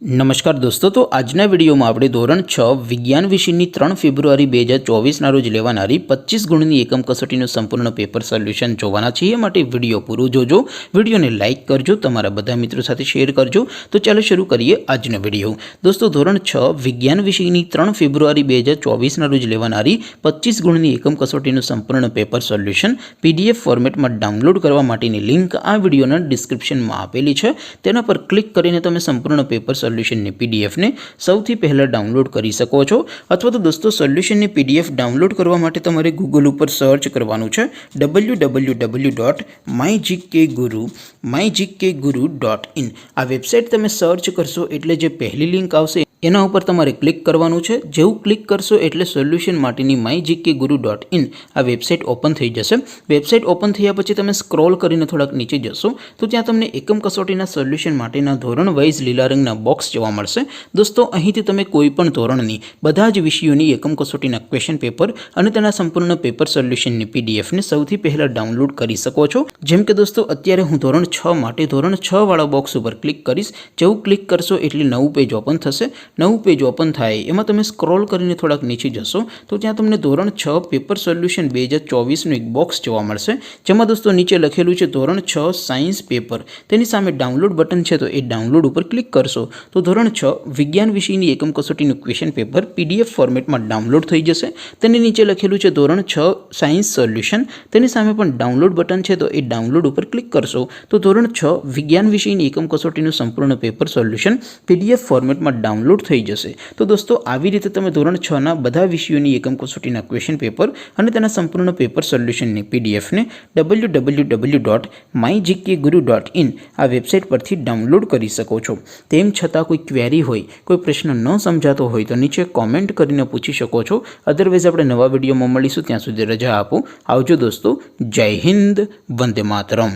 नमस्कार दोस्तों, तो आजना विडियो में आपणे धोरण 6 विज्ञान विषयनी 3 फेब्रुआरी 2024 ना रोज लेवानारी 25 गुणनी एकम कसोटीनुं संपूर्ण पेपर सोल्यूशन जोवाना छे। ए माटे विडियो पूरो जोजो, विडियोने लाइक करजो, तमारा बधा मित्रों साथे शेर करजो। तो चलो शुरू करिए आजनो विडियो। दोस्तों, धोरण 6 विज्ञान विषयनी 3 फेब्रुआरी 2024 ना रोज लेवानारी 25 गुणनी एकम कसोटीनुं संपूर्ण पेपर सोल्यूशन पीडीएफ फॉर्मेट में डाउनलॉड करवा माटेनी लिंक आ विडियोना डिस्क्रिप्शन में आपेली छे। तेना पर क्लिक करीने तमे संपूर्ण पेपर सोल्यूशन ने पीडीएफ ने सौथी पहला डाउनलॉड करी सको छो। अथवा तो दोस्तों, सोल्यूशन ने पीडीएफ डाउनलॉड करवा माटे तमारे गूगल पर सर्च करवानुं छे www.mygkguru.in। आ वेबसाइट तमे सर्च करशो एटले जे पहली लिंक आवशे एना उपर तमारे क्लिक करवानुं छे। जेवुं क्लिक करशो एटले सोल्यूशन माटेनी mygkguru.in आ वेबसाइट ओपन थई जशे। वेबसाइट ओपन थया पछी तमे स्क्रॉल करीने थोड़ाक नीचे जशो तो त्यां तमने एकम कसोटीना सोल्यूशन माटेना धोरण वाइज लीला रंगना बॉक्स जोवा मळशे। दोस्तों, અહીંથી તમે કોઈપણ ધોરણની બધા જ વિષયોની એકમ કસોટીના ક્વેશ્ચન પેપર અને તેના સંપૂર્ણ પેપર સોલ્યુશનની પીડીએફ ને સૌથી પહેલા ડાઉનલોડ કરી શકો છો। જેમ કે દોસ્તો, અત્યારે હું ધોરણ 6 માટે ધોરણ 6 વાળા બોક્સ ઉપર ક્લિક કરીશ। જેવું ક્લિક કરશો એટલે નવું પેજ ઓપન થશે। નવું પેજ ઓપન થાય એમાં તમે સ્ક્રોલ કરીને થોડાક નીચે જશો તો ત્યાં તમને ધોરણ 6 પેપર સોલ્યુશન 2024 નું એક બોક્સ જોવા મળશે, જેમાં દોસ્તો નીચે લખેલું છે ધોરણ 6 સાયન્સ પેપર। તેની સામે ડાઉનલોડ બટન છે તો એ ડાઉનલોડ ઉપર ક્લિક કરશો तो धोरण 6 विज्ञान विषयनी एकम कसोटीनुं क्वेश्चन पेपर पीडीएफ फॉर्मेट में डाउनलॉड थई जशे। तेनी नीचे लखेलुं छे धोरण 6 सायन्स सोल्यूशन। तेनी सामे पण डाउनलॉड बटन छे तो ए डाउनलॉड पर क्लिक करशो तो धोरण 6 विज्ञान विषयनी एकम कसोटीनुं संपूर्ण पेपर सोल्यूशन पीडीएफ फॉर्मेट में डाउनलॉड थई जशे। तो दोस्तों, आवी रीते तमे धोरण 6 ना बधा विषयोनी एकम कसोटीना क्वेश्चन पेपर अने तेना संपूर्ण पेपर सोल्यूशननी पीडीएफ ने www.mygkguru.in आ वेबसाइट परथी डाउनलॉड करी सको छो। तेम छतां कोई क्वेरी होय, कोई प्रश्न न समझातो होय तो नीचे कॉमेंट करीने पूछी शको छो। अदरवाइज आपणे नवा विडियोमां मळीशुं, त्यां सुधी रजा आपो। आवजो दोस्तों। जय हिंद, वंदे मातरम।